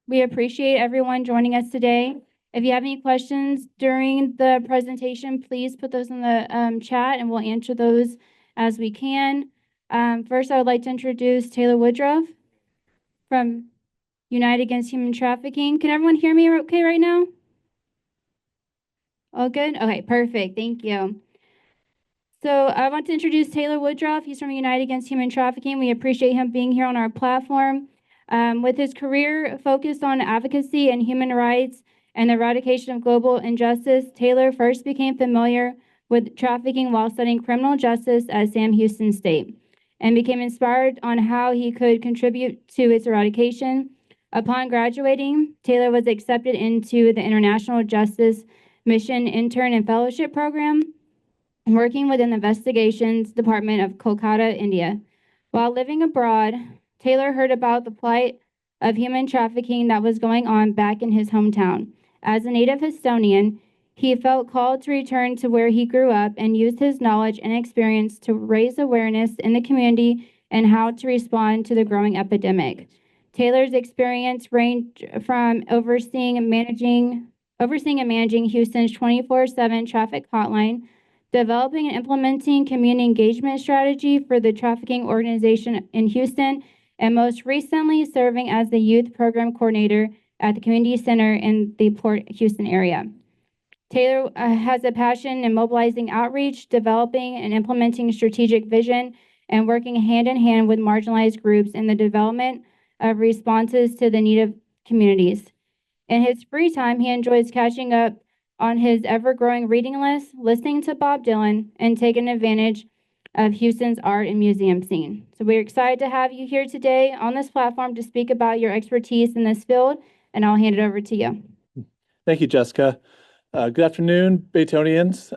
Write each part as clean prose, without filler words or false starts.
We appreciate everyone joining us today. If you have any questions during the presentation, please put those in the chat and we'll answer those as we can. First, I would like to introduce Taylor Woodruff from United Against Human Trafficking. Can everyone hear me okay right now? All good? Okay, perfect. Thank you. So I want to introduce Taylor Woodruff. He's from United Against Human Trafficking. We appreciate him being here on our platform. With his career focused on advocacy and human rights and the eradication of global injustice, Taylor first became familiar with trafficking while studying criminal justice at Sam Houston State and became inspired on how he could contribute to its eradication. Upon graduating, Taylor was accepted into the International Justice Mission Intern and Fellowship Program, working within the Investigations Department of Kolkata, India. While living abroad, Taylor heard about the plight of human trafficking that was going on back in his hometown. As a native Estonian, he felt called to return to where he grew up and used his knowledge and experience to raise awareness in the community and how to respond to the growing epidemic. Taylor's experience ranged from overseeing and managing Houston's 24/7 traffic hotline, developing and implementing community engagement strategy for the trafficking organization in Houston, and most recently serving as the youth program coordinator at the community center in the Port Houston area. Taylor has a passion in mobilizing outreach, developing and implementing strategic vision, and working hand in hand with marginalized groups in the development of responses to the need of communities. In his free time, he enjoys catching up on his ever-growing reading list, listening to Bob Dylan, and taking advantage of Houston's art and museum scene. So we're excited to have you here today on this platform to speak about your expertise in this field, and I'll hand it over to you. Thank you, Jessica. Good afternoon, Baytonians.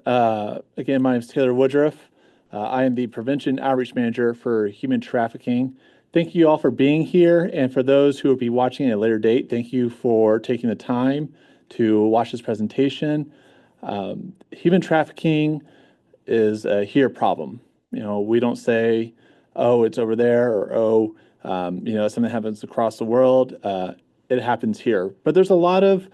Again, my name is Taylor Woodruff. I am the Prevention Outreach Manager for Human Trafficking. Thank you all for being here, and for those who will be watching at a later date, thank you for taking the time to watch this presentation. Human trafficking is a here problem. We don't say, oh, it's over there, or oh, something happens across the world. It happens here. But there's a lot of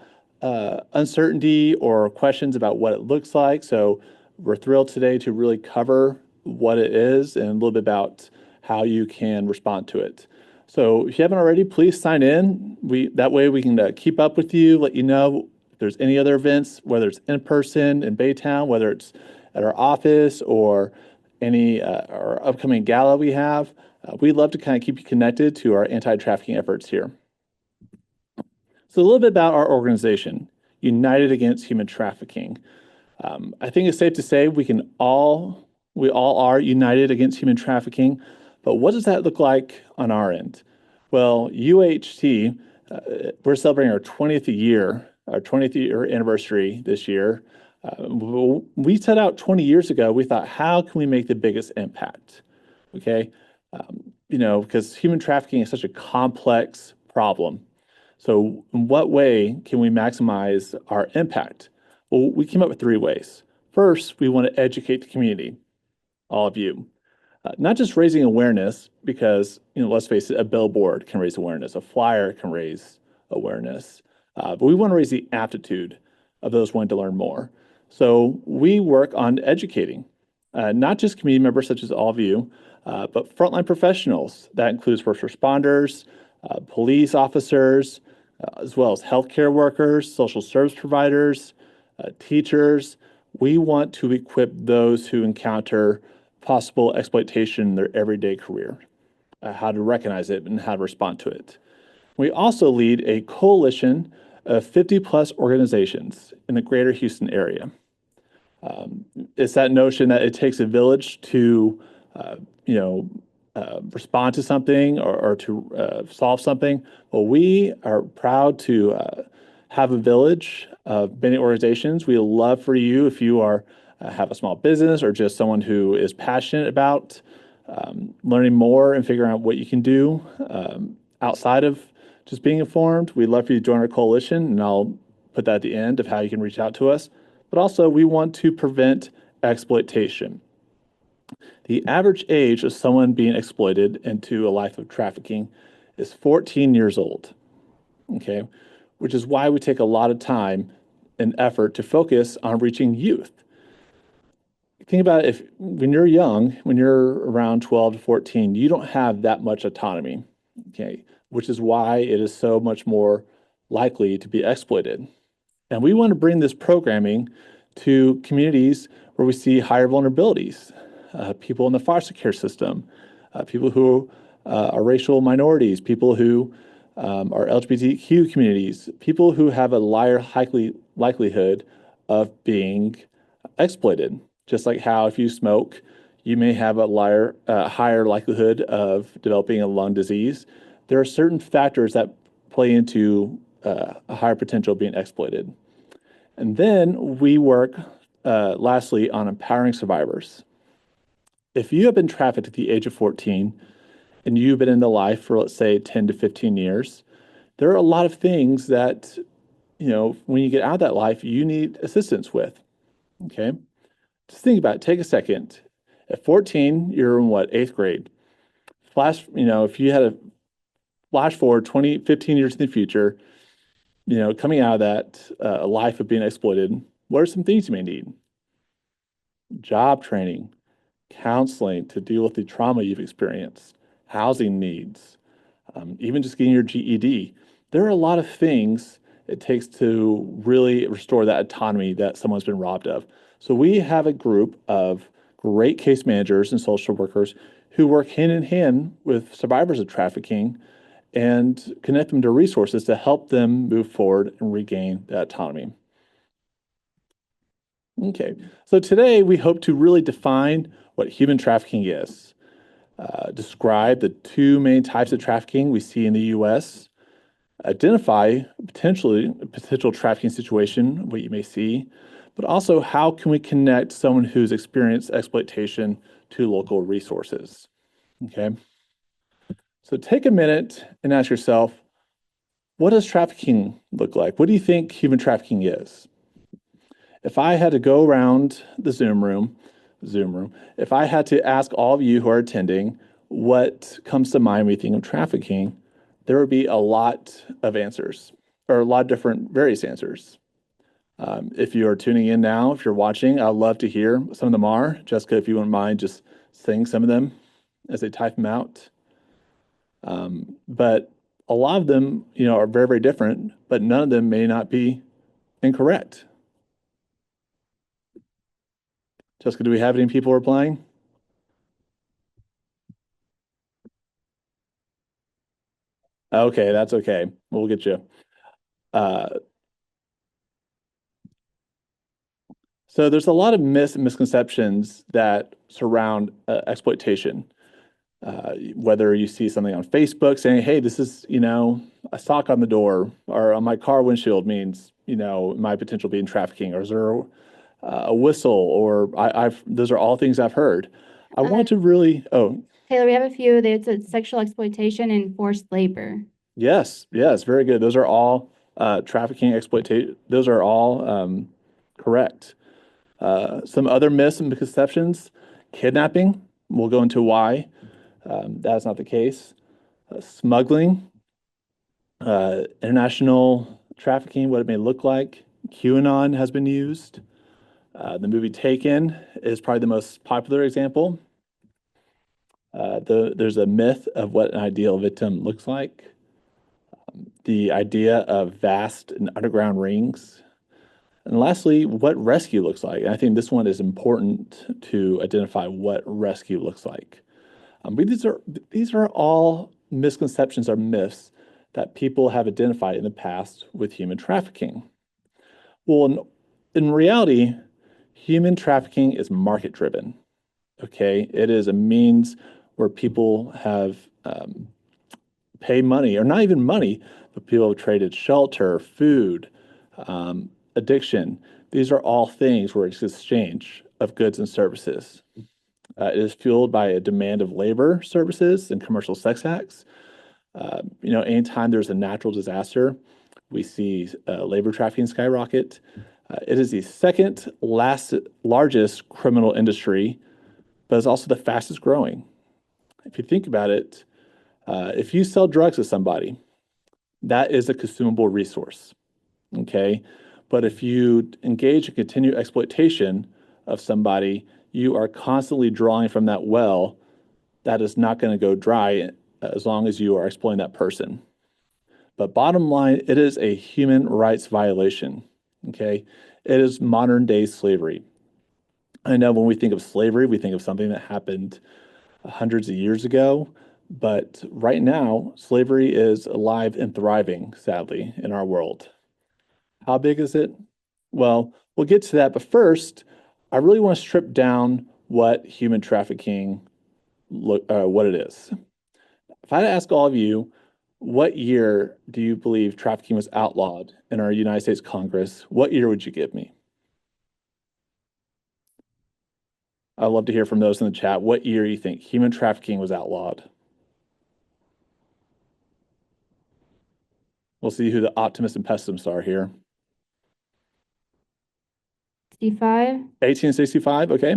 uncertainty or questions about what it looks like. So we're thrilled today to really cover what it is and a little bit about how you can respond to it. So if you haven't already, please sign in. That way we can keep up with you, let you know if there's any other events, whether it's in person in Baytown, whether it's at our office or any our upcoming gala we have. We'd love to kind of keep you connected to our anti-trafficking efforts here. So a little bit about our organization, United Against Human Trafficking. I think it's safe to say we all are united against human trafficking, but what does that look like on our end? Well, UAHT, we're celebrating our 20th year anniversary this year. We set out 20 years ago, we thought, how can we make the biggest impact? Okay, because human trafficking is such a complex problem. So in what way can we maximize our impact? Well, we came up with 3 ways. First, we want to educate the community, all of you. Not just raising awareness, because, let's face it, a billboard can raise awareness, a flyer can raise awareness, but we want to raise the aptitude of those wanting to learn more. So we work on educating, not just community members such as all of you, but frontline professionals. That includes first responders, police officers, as well as healthcare workers, social service providers, teachers. We want to equip those who encounter possible exploitation in their everyday career, how to recognize it and how to respond to it. We also lead a coalition of 50+ organizations in the greater Houston area. It's that notion that it takes a village to, respond to something or to solve something. Well, we are proud to have a village of many organizations. We would love for you, if you are have a small business or just someone who is passionate about learning more and figuring out what you can do outside of just being informed. We'd love for you to join our coalition, and I'll put that at the end of how you can reach out to us. But also, we want to prevent exploitation. The average age of someone being exploited into a life of trafficking is 14 years old. okay? Which is why we take a lot of time and effort to focus on reaching youth. Think about it, if when you're young, when you're around 12 to 14, you don't have that much autonomy, okay? Which is why it is so much more likely to be exploited. And we want to bring this programming to communities where we see higher vulnerabilities, people in the foster care system, people who are racial minorities, people who are LGBTQ communities, people who have a higher likelihood of being exploited. Just like how if you smoke, you may have a higher likelihood of developing a lung disease. There are certain factors that play into a higher potential of being exploited. And then we work, lastly, on empowering survivors. If you have been trafficked at the age of 14 and you've been in the life for, let's say, 10 to 15 years, there are a lot of things that, when you get out of that life, you need assistance with. Okay. Just think about it. Take a second. At 14, you're in what, eighth grade? If you had a flash forward 20, 15 years in the future, coming out of that life of being exploited, what are some things you may need? Job training, counseling to deal with the trauma you've experienced, housing needs, even just getting your GED. There are a lot of things it takes to really restore that autonomy that someone's been robbed of. So we have a group of great case managers and social workers who work hand in hand with survivors of trafficking and connect them to resources to help them move forward and regain that autonomy. Okay, so today we hope to really define what human trafficking is, describe the two main types of trafficking we see in the US, identify potential trafficking situation, what you may see, but also how can we connect someone who's experienced exploitation to local resources. Okay, so take a minute and ask yourself, what does trafficking look like? What do you think human trafficking is? If I had to go around the Zoom room, if I had to ask all of you who are attending what comes to mind when you think of trafficking, there would be a lot of answers, or a lot of different various answers. If you are tuning in now, if you're watching, I'd love to hear some of them are. Jessica, if you wouldn't mind just saying some of them as they type them out. But a lot of them, are very, very different, but none of them may not be incorrect. Jessica, do we have any people replying? Okay, that's okay. We'll get you. Uh, so there's a lot of myths and misconceptions that surround exploitation. Whether you see something on Facebook saying, "Hey, this is a sock on the door," or on my car windshield means my potential being trafficking, or is there a whistle, or I've those are all things I've heard. I want to really. Oh, Taylor, we have a few. It's sexual exploitation and forced labor. yes, very good. Those are all trafficking, exploitation. Those are all correct. Some other myths and misconceptions: kidnapping. We'll go into why that's not the case. Smuggling, international trafficking, what it may look like. QAnon has been used. The movie Taken is probably the most popular example. There's a myth of what an ideal victim looks like. The idea of vast and underground rings. And lastly, what rescue looks like. And I think this one is important to identify what rescue looks like. But these are all misconceptions or myths that people have identified in the past with human trafficking. Well, in reality, human trafficking is market driven. Okay, it is a means where people have pay money, or not even money, but people have traded shelter, food, addiction. These are all things where it's exchange of goods and services. It is fueled by a demand of labor services and commercial sex acts. Anytime there's a natural disaster, we see labor trafficking skyrocket. It is the second largest criminal industry, but it's also the fastest growing. If you think about it, if you sell drugs to somebody, that is a consumable resource. Okay. But if you engage in continued exploitation of somebody, you are constantly drawing from that well that is not going to go dry as long as you are exploiting that person. But bottom line, it is a human rights violation. Okay. It is modern day slavery. I know when we think of slavery, we think of something that happened hundreds of years ago. But right now, slavery is alive and thriving, sadly, in our world. How big is it? Well, we'll get to that. But first, I really want to strip down what human trafficking what it is. If I had to ask all of you, what year do you believe trafficking was outlawed in our United States Congress? What year would you give me? I'd love to hear from those in the chat. What year you think human trafficking was outlawed? We'll see who the optimists and pessimists are here. 65. 1865, okay.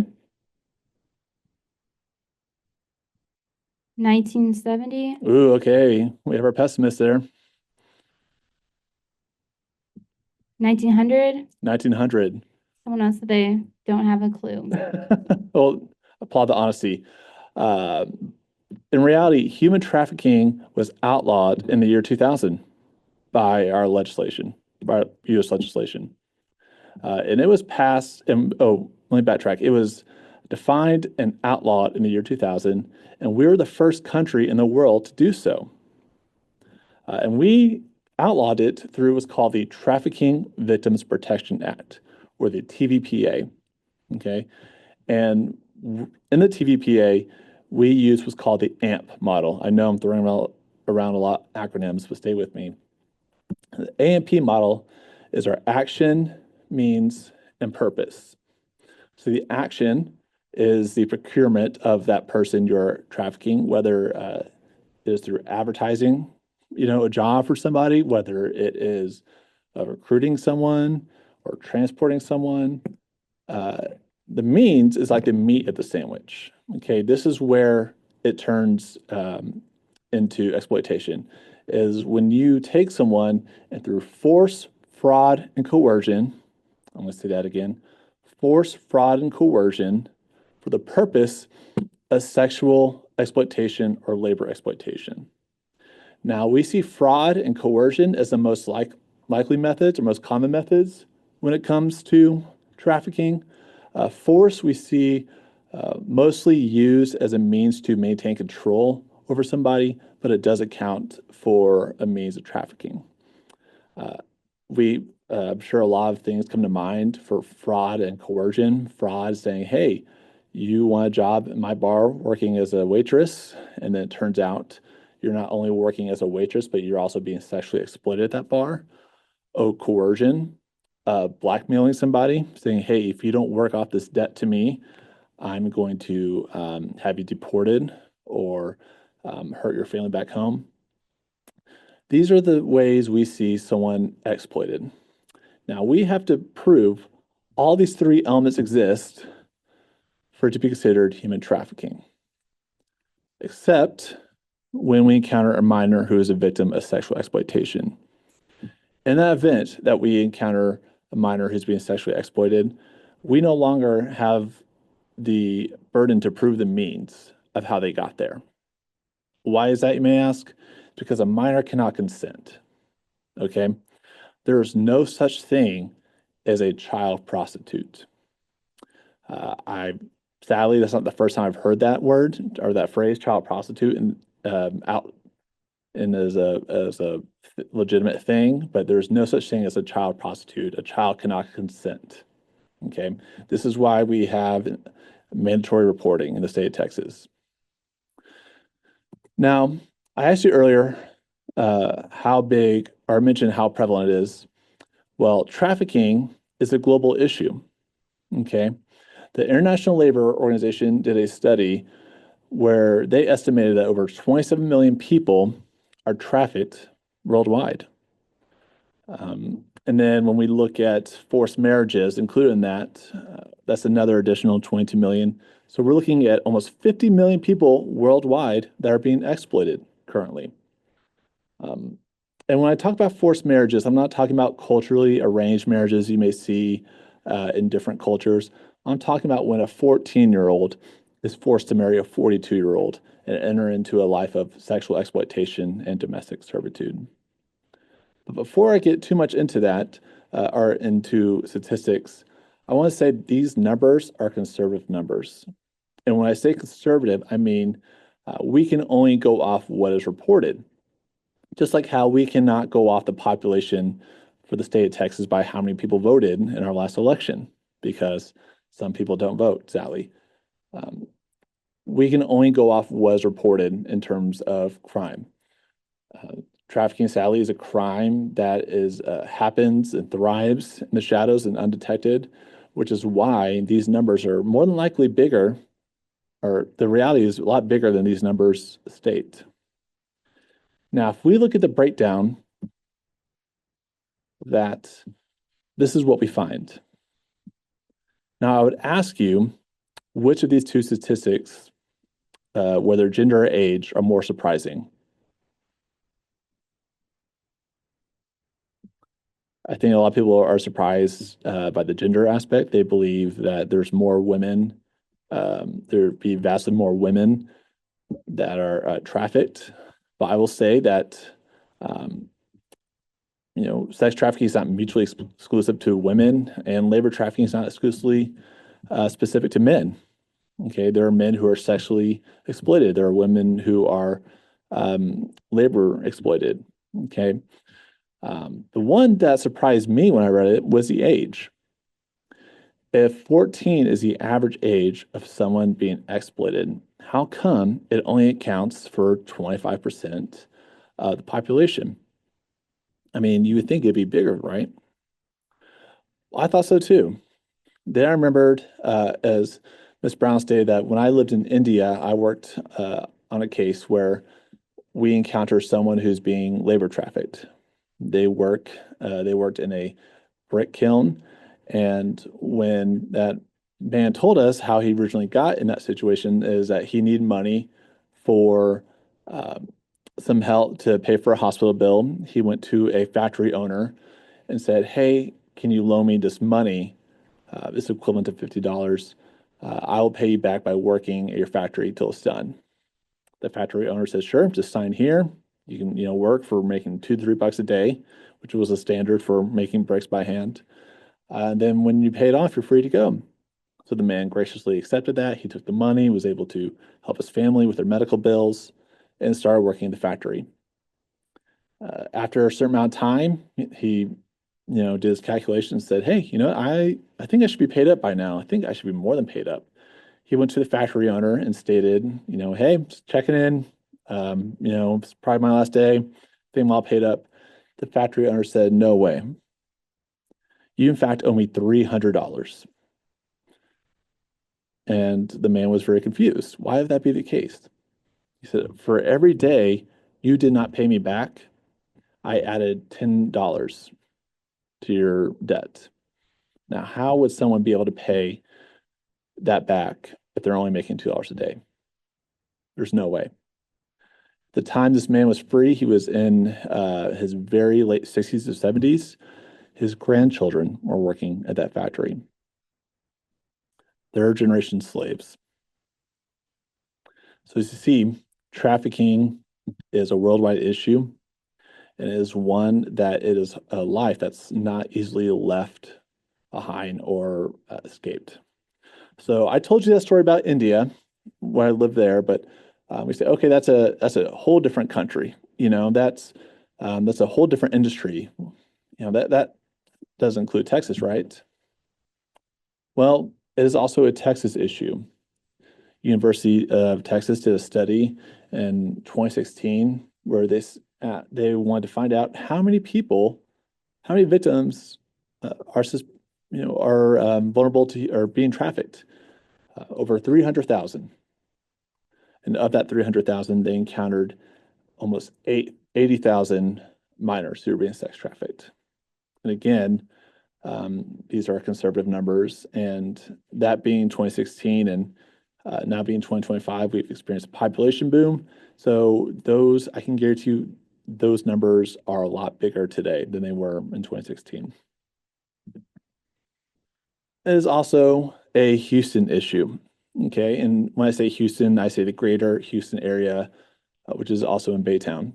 1970. Ooh, okay. We have our pessimists there. 1900. 1900. Someone else said they don't have a clue. Well, applaud the honesty. In reality, human trafficking was outlawed in the year 2000 by our legislation, by U.S. legislation. And it was passed, and let me backtrack. It was defined and outlawed in the year 2000, and we were the first country in the world to do so. And we outlawed it through what's called the Trafficking Victims Protection Act, or the TVPA. Okay. And in the TVPA, we use what's called the AMP model. I know I'm throwing around a lot of acronyms, but stay with me. The AMP model is our action, means, and purpose. So the action is the procurement of that person you're trafficking, whether it is through advertising, a job for somebody, whether it is recruiting someone or transporting someone. The means is like the meat of the sandwich. Okay, this is where it turns into exploitation, is when you take someone and through force, fraud, and coercion, I'm going to say that again, force, fraud, and coercion for the purpose of sexual exploitation or labor exploitation. Now, we see fraud and coercion as the most likely methods or most common methods when it comes to trafficking. Force we see mostly used as a means to maintain control over somebody, but it does account for a means of trafficking. I'm sure a lot of things come to mind for fraud and coercion. Fraud saying, hey, you want a job at my bar working as a waitress, and then it turns out you're not only working as a waitress, but you're also being sexually exploited at that bar. Oh, coercion, blackmailing somebody, saying, hey, if you don't work off this debt to me, I'm going to have you deported or hurt your family back home. These are the ways we see someone exploited. Now, we have to prove all these three elements exist for it to be considered human trafficking, except when we encounter a minor who is a victim of sexual exploitation. In that event that we encounter a minor who's being sexually exploited, we no longer have the burden to prove the means of how they got there. Why is that, you may ask? Because a minor cannot consent. Okay? There is no such thing as a child prostitute. Sadly, that's not the first time I've heard that word or that phrase, child prostitute, out and as a legitimate thing, but there's no such thing as a child prostitute. A child cannot consent. Okay, this is why we have mandatory reporting in the state of Texas. Now, I asked you earlier how big, or mentioned how prevalent it is. Well, trafficking is a global issue. Okay, the International Labor Organization did a study where they estimated that over 27 million people are trafficked worldwide. And then when we look at forced marriages included in that, that's another additional 22 million. So we're looking at almost 50 million people worldwide that are being exploited currently. And And when I talk about forced marriages, I'm not talking about culturally arranged marriages you may see in different cultures. I'm talking about when a 14-year-old is forced to marry a 42-year-old and enter into a life of sexual exploitation and domestic servitude. But before I get too much into that or into statistics, I want to say these numbers are conservative numbers. And when I say conservative, I mean we can only go off what is reported. Just like how we cannot go off the population for the state of Texas by how many people voted in our last election, because some people don't vote, sadly. We can only go off what is reported in terms of crime. Trafficking, sadly, is a crime that happens and thrives in the shadows and undetected, which is why these numbers are more than likely bigger, or the reality is a lot bigger than these numbers state. Now, if we look at the breakdown, that this is what we find. Now, I would ask you, which of these two statistics, whether gender or age, are more surprising? I think a lot of people are surprised by the gender aspect. They believe that there's more women, there'd be vastly more women that are trafficked. But I will say that sex trafficking is not mutually exclusive to women, and labor trafficking is not exclusively specific to men. Okay, there are men who are sexually exploited. There are women who are labor exploited. Okay, the one that surprised me when I read it was the age. If 14 is the average age of someone being exploited, how come it only accounts for 25% of the population? I mean, you would think it'd be bigger, right? Well, I thought so too. Then I remembered, as Ms. Brown stated, that when I lived in India, I worked on a case where we encounter someone who's being labor trafficked. They worked in a brick kiln, and when that man told us how he originally got in that situation is that he needed money for some help to pay for a hospital bill. He went to a factory owner and said, "Hey, can you loan me this money? This is equivalent to $50. I will pay you back by working at your factory till it's done." The factory owner says, "Sure, just sign here. You can, work for making $2 to $3 a day," which was a standard for making bricks by hand. And then when you pay it off, you're free to go. So the man graciously accepted that. He took the money, was able to help his family with their medical bills, and started working in the factory. After a certain amount of time, he, did his calculations, said, "Hey, I think I should be paid up by now. I think I should be more than paid up." He went to the factory owner and stated, "Hey, just checking in. It's probably my last day. I think I'm all paid up." The factory owner said, "No way. You, in fact, owe me $300. And the man was very confused. Why would that be the case? He said, "For every day you did not pay me back, I added $10 to your debt." Now, how would someone be able to pay that back if they're only making $2 a day? There's no way. The time this man was free, he was in his very late 60s or 70s. His grandchildren were working at that factory. Third generation slaves. So as you see, trafficking is a worldwide issue, and it is one that it is a life that's not easily left behind or escaped. So I told you that story about India when I lived there, but we say, okay, that's a whole different country. That's a whole different industry. That does include Texas, right? Well, it is also a Texas issue. University of Texas did a study in 2016 where they wanted to find out how many victims are vulnerable to or being trafficked. Over 300,000. And of that 300,000, they encountered almost 80,000 minors who were being sex trafficked. And again, these are conservative numbers. And that being 2016 and now being 2025, we've experienced a population boom. So I can guarantee you, those numbers are a lot bigger today than they were in 2016. It is also a Houston issue. Okay, and when I say Houston, I say the greater Houston area, which is also in Baytown,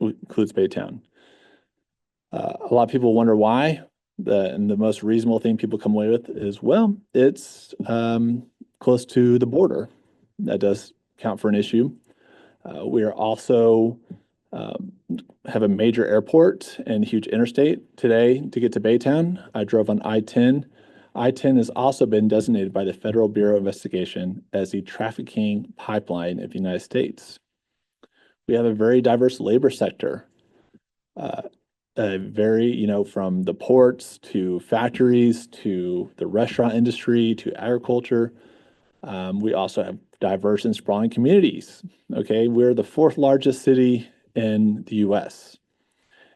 includes Baytown. A lot of people wonder why. And the most reasonable thing people come away with is, well, it's close to the border. That does count for an issue. We are also have a major airport and huge interstate. Today, to get to Baytown, I drove on I-10. I-10 has also been designated by the Federal Bureau of Investigation as the trafficking pipeline of the United States. We have a very diverse labor sector. From the ports to factories to the restaurant industry to agriculture. We also have diverse and sprawling communities. Okay, we're the fourth largest city in the US.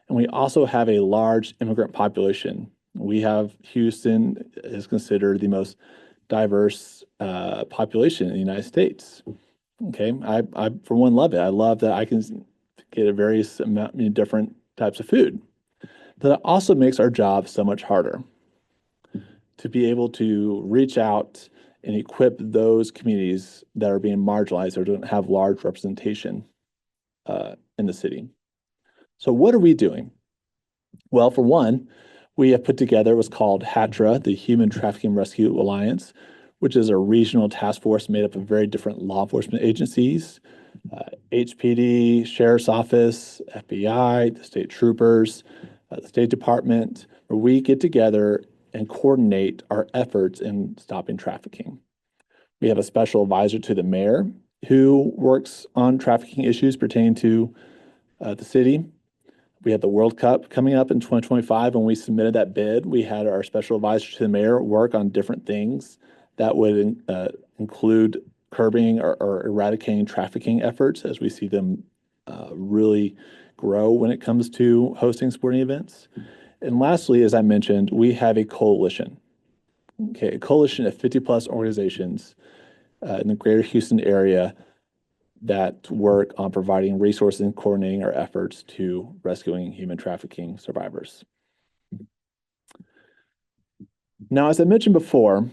And we also have a large immigrant population. Houston is considered the most diverse population in the United States. Okay, I for one love it. I love that I can get a various amount, different types of food. But it also makes our job so much harder to be able to reach out and equip those communities that are being marginalized or don't have large representation in the city. So what are we doing? Well, for one, we have put together what's called HATRA, the Human Trafficking Rescue Alliance, which is a regional task force made up of very different law enforcement agencies, HPD, Sheriff's Office, FBI, the state troopers, the State Department, where we get together and coordinate our efforts in stopping trafficking. We have a special advisor to the mayor who works on trafficking issues pertaining to the city. We have the World Cup coming up in 2025. When we submitted that bid, we had our special advisor to the mayor work on different things that would include curbing or eradicating trafficking efforts as we see them really grow when it comes to hosting sporting events. And lastly, as I mentioned, we have a coalition. Okay, a coalition of 50 plus organizations in the greater Houston area that work on providing resources and coordinating our efforts to rescuing human trafficking survivors. Now, as I mentioned before,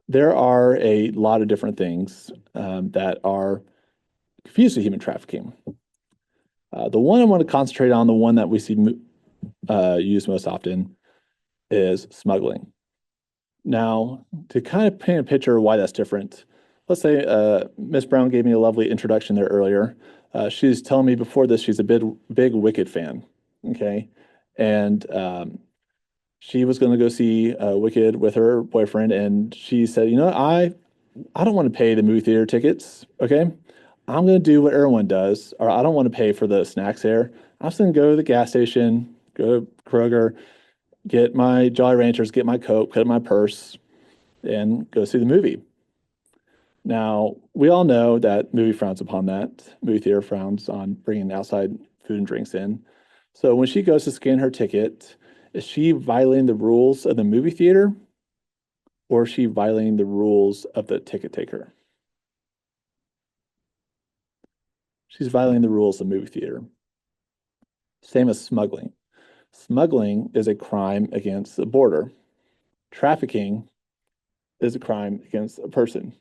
there are a lot of different things that are confused with human trafficking. The one I want to concentrate on, the one that we see used most often, is smuggling. Now, to kind of paint a picture of why that's different, let's say Miss Brown gave me a lovely introduction there earlier. She's telling me before this she's a big Wicked fan, okay? And she was going to go see Wicked with her boyfriend, and she said, you know, I don't want to pay the movie theater tickets, okay? I'm going to do what everyone does, or I don't want to pay for the snacks there. I'm just going to go to the gas station, go to Kroger, get my Jolly Ranchers, get my Coke, put it in my purse, and go see the movie. Now, we all know that movie frowns upon that. Movie theater frowns on bringing outside food and drinks in. So when she goes to scan her ticket, is she violating the rules of the movie theater, or is she violating the rules of the ticket taker? She's violating the rules of the movie theater. Same as smuggling. Smuggling is a crime against the border. Trafficking is a crime against a person.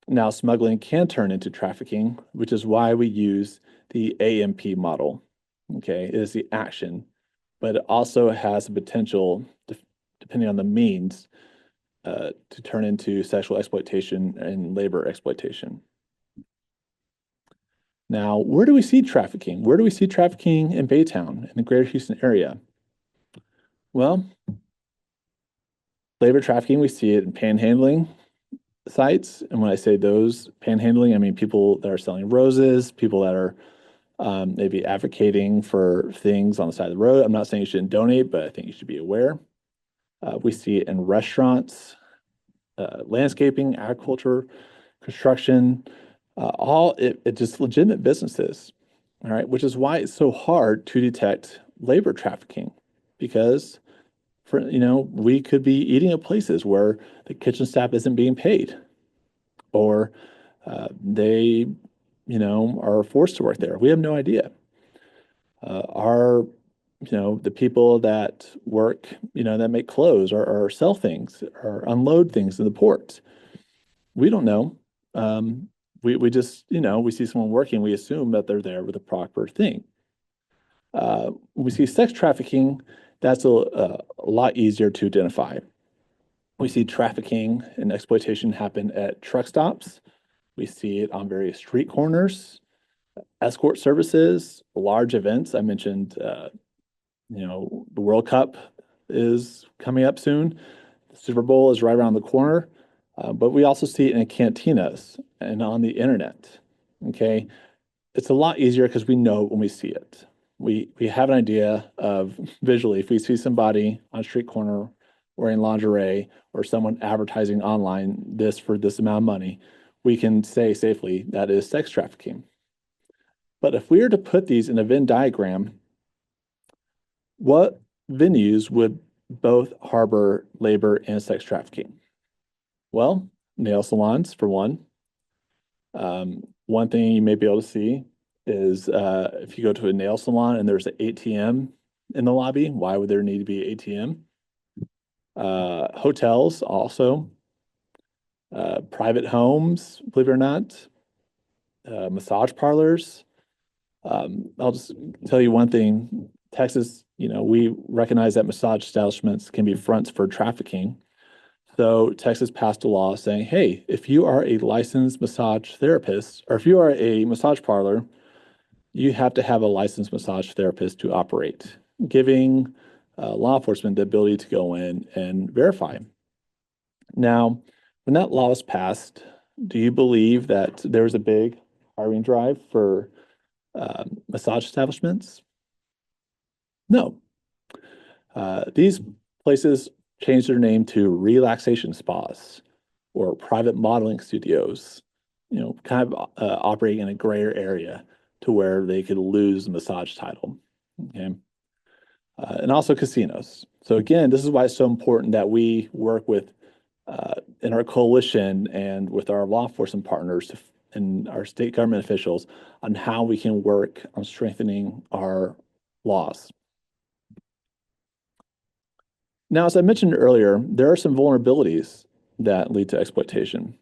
Now, smuggling can turn into trafficking, which is why we use the AMP model. Okay, it is the action, but it also has the potential, depending on the means, to turn into sexual exploitation and labor exploitation. Now, where do we see trafficking? Where do we see trafficking in Baytown, in the greater Houston area? Well, labor trafficking, we see it in panhandling sites. And when I say those panhandling, I mean people that are selling roses, people that are maybe advocating for things on the side of the road. I'm not saying you shouldn't donate, but I think you should be aware. We see it in restaurants, landscaping, agriculture, construction, it just legitimate businesses, all right, which is why it's so hard to detect labor trafficking, because we could be eating at places where the kitchen staff isn't being paid, or they are forced to work there. We have no idea. The people that work, that make clothes or sell things or unload things in the port, we don't know. We just, we see someone working, we assume that they're there with the proper thing. When we see sex trafficking, that's a lot easier to identify. We see trafficking and exploitation happen at truck stops. We see it on various street corners, escort services, large events. I mentioned, the World Cup is coming up soon. The Super Bowl is right around the corner. But we also see it in cantinas and on the internet. Okay. It's a lot easier because we know when we see it. We have an idea of visually, if we see somebody on a street corner wearing lingerie or someone advertising online this for this amount of money, we can say safely that is sex trafficking. But if we were to put these in a Venn diagram, what venues would both harbor labor and sex trafficking? Well, nail salons for one. One thing you may be able to see is if you go to a nail salon and there's an ATM in the lobby, why would there need to be an ATM? Hotels also, private homes, believe it or not, massage parlors. I'll just tell you one thing. Texas, we recognize that massage establishments can be fronts for trafficking. So Texas passed a law saying, hey, if you are a licensed massage therapist, or if you are a massage parlor, you have to have a licensed massage therapist to operate, giving law enforcement the ability to go in and verify. Now, when that law was passed, do you believe that there was a big hiring drive for massage establishments? No. These places changed their name to relaxation spas or private modeling studios, kind of operating in a grayer area to where they could lose the massage title. Okay. And also casinos. So again, this is why it's so important that we work with in our coalition and with our law enforcement partners and our state government officials on how we can work on strengthening our laws. Now, as I mentioned earlier, there are some vulnerabilities that lead to exploitation.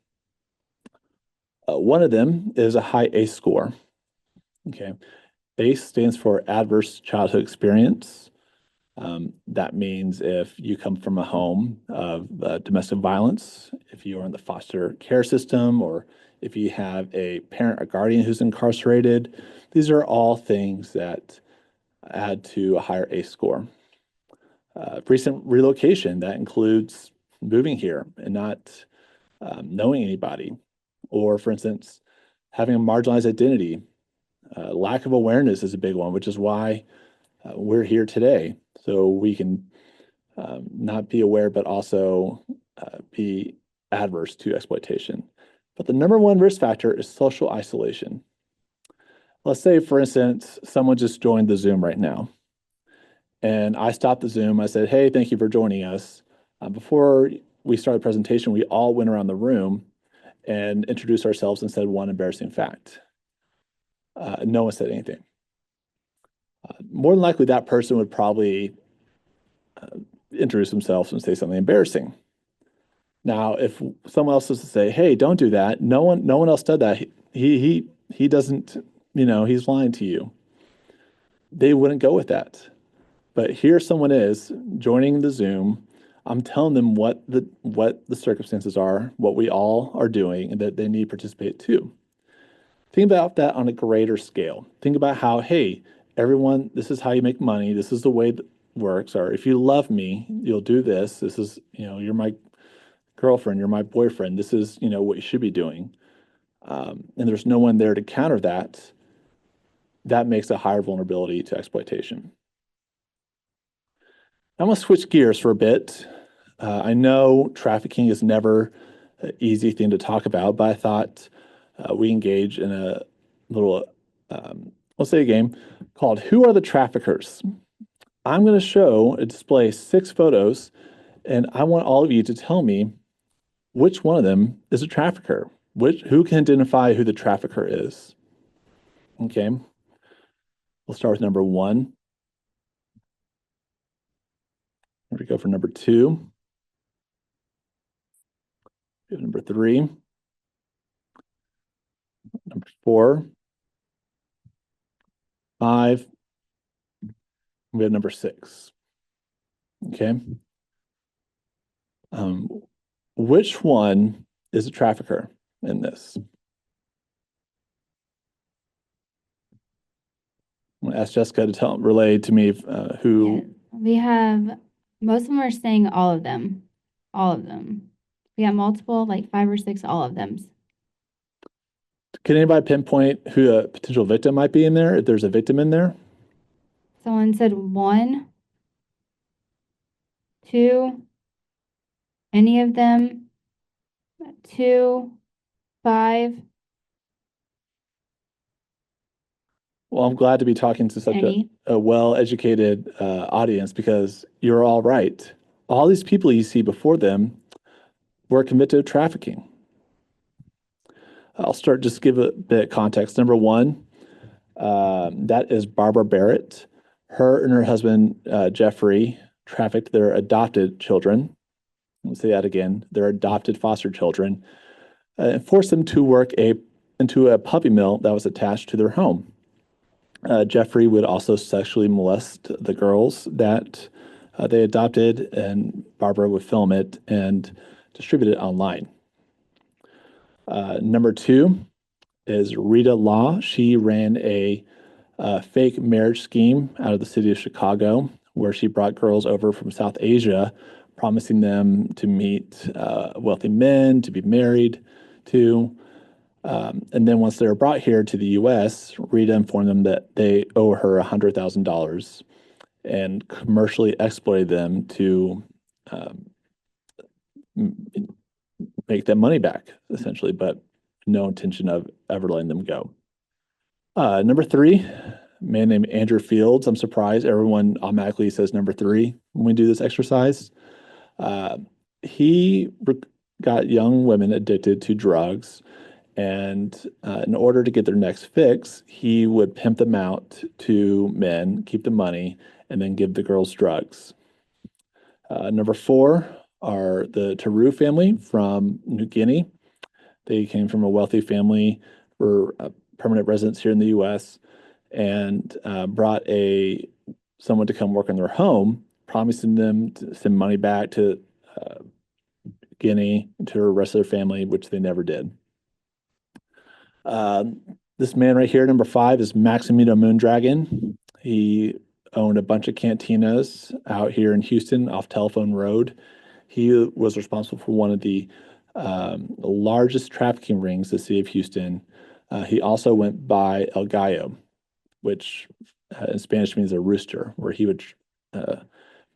One of them is a high ACE score. Okay, ACE stands for Adverse Childhood Experience. That means if you come from a home of domestic violence, if you are in the foster care system, or if you have a parent or guardian who's incarcerated, these are all things that add to a higher ACE score. Recent relocation, that includes moving here and not knowing anybody, or for instance, having a marginalized identity. Lack of awareness is a big one, which is why we're here today. So we can not be aware, but also be adverse to exploitation. But the number one risk factor is social isolation. Let's say, for instance, someone just joined the Zoom right now. And I stopped the Zoom. I said, hey, thank you for joining us. Before we started the presentation, we all went around the room and introduced ourselves and said one embarrassing fact. No one said anything. More than likely, that person would probably introduce themselves and say something embarrassing. Now, if someone else was to say, hey, don't do that, no one else did that. He doesn't, he's lying to you. They wouldn't go with that. But here someone is joining the Zoom. I'm telling them what the circumstances are, what we all are doing, and that they need to participate too. Think about that on a greater scale. Think about how, hey, everyone, this is how you make money. This is the way that works. Or if you love me, you'll do this. This is, you're my girlfriend, you're my boyfriend. This is, what you should be doing. And there's no one there to counter that. That makes a higher vulnerability to exploitation. I'm going to switch gears for a bit. I know trafficking is never an easy thing to talk about, but I thought we engage in a little, let's say a game called Who Are the Traffickers? I'm going to display 6 photos, and I want all of you to tell me which one of them is a trafficker, who can identify who the trafficker is. Okay. We'll start with number 1. Here we go for number 2. We have number 3. Number 4. 5. We have number 6. Okay. Which one is a trafficker in this? I'm gonna ask Jessica to relay to me who. Yeah, we have, most of them are saying all of them. All of them. We have multiple, like 5 or 6, all of them. Can anybody pinpoint who a potential victim might be in there? If there's a victim in there? Someone said 1, 2, any of them, 2, 5, Well, I'm glad to be talking to such any. a well-educated audience, because you're all right. All these people you see before them were convicted of trafficking. I'll start, just give a bit of context. Number 1, that is Barbara Barrett. Her and her husband, Jeffrey, trafficked their adopted children. I'll say that again, their adopted foster children, and forced them to work into a puppy mill that was attached to their home. Jeffrey would also sexually molest the girls that they adopted, and Barbara would film it and distribute it online. Number 2 is Rita Law. She ran a fake marriage scheme out of the city of Chicago, where she brought girls over from South Asia, promising them to meet wealthy men, to be married to. And then once they were brought here to the U.S., Rita informed them that they owe her $100,000 and commercially exploited them to make that money back, essentially, but no intention of ever letting them go. Number 3, a man named Andrew Fields. I'm surprised everyone automatically says number 3 when we do this exercise. He got young women addicted to drugs, and in order to get their next fix, he would pimp them out to men, keep the money, and then give the girls drugs. Number 4 are the Taru family from New Guinea. They came from a wealthy family, were permanent residents here in the U.S., and brought someone to come work in their home, promising them to send money back to Guinea to the rest of their family, which they never did. This man right here, number 5, is Maximino Moondragon. He owned a bunch of cantinas out here in Houston off Telephone Road. He was responsible for one of the largest trafficking rings in the city of Houston. He also went by El Gallo, which in Spanish means a rooster, where he would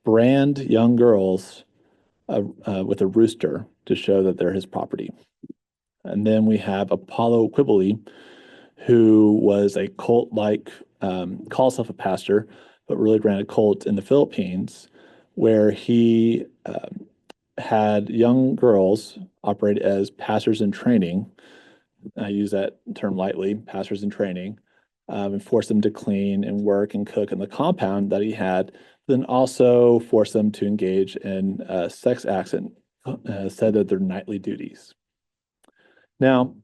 brand young girls with a rooster to show that they're his property. And then we have Apollo Quibbley, who was a cult-like, calls himself a pastor, but really ran a cult in the Philippines, where he had young girls operate as pastors in training. I use that term lightly, pastors in training, and force them to clean and work and cook in the compound that he had, then also force them to engage in sex acts and said that their nightly duties. Now,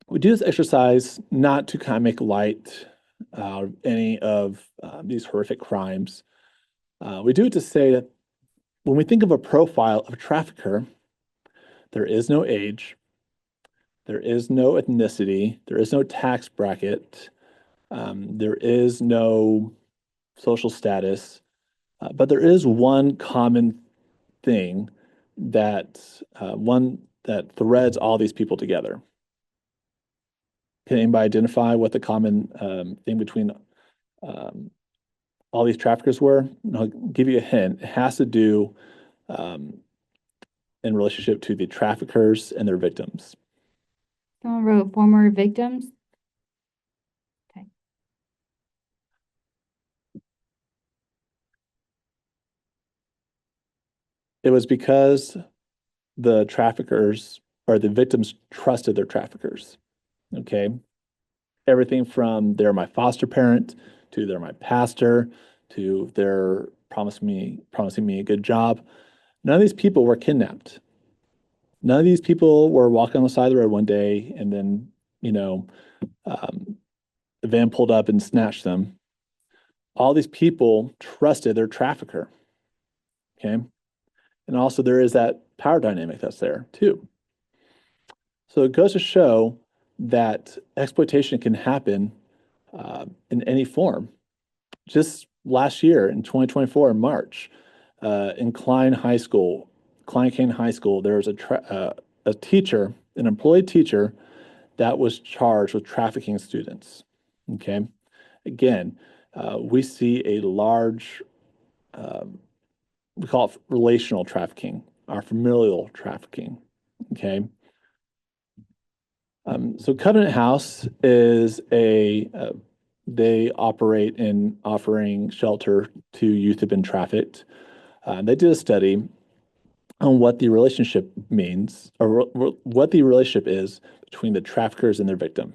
we do this exercise not to kind of make light out of any of these horrific crimes. We do it to say that when we think of a profile of a trafficker, there is no age, there is no ethnicity, there is no tax bracket, there is no social status, but there is one common thing that threads all these people together. Can anybody identify what the common thing between all these traffickers were? And I'll give you a hint. It has to do in relationship to the traffickers and their victims. Someone wrote former victims. Okay. It was because the traffickers or the victims trusted their traffickers. Okay. everything from they're my foster parent to they're my pastor to they're promising me a good job. None of these people were kidnapped. None of these people were walking on the side of the road one day and then, you know, the van pulled up and snatched them. All these people trusted their trafficker. Okay. And also there is that power dynamic that's there too. So it goes to show that exploitation can happen in any form. Just last year in 2024 in March, in Klein Cain High School, there was a teacher, an employed teacher that was charged with trafficking students. Okay. Again, we see a large, we call it relational trafficking, or familial trafficking. Okay. So Covenant House is they operate in offering shelter to youth who've been trafficked. They did a study on what the relationship means, or what the relationship is between the traffickers and their victim.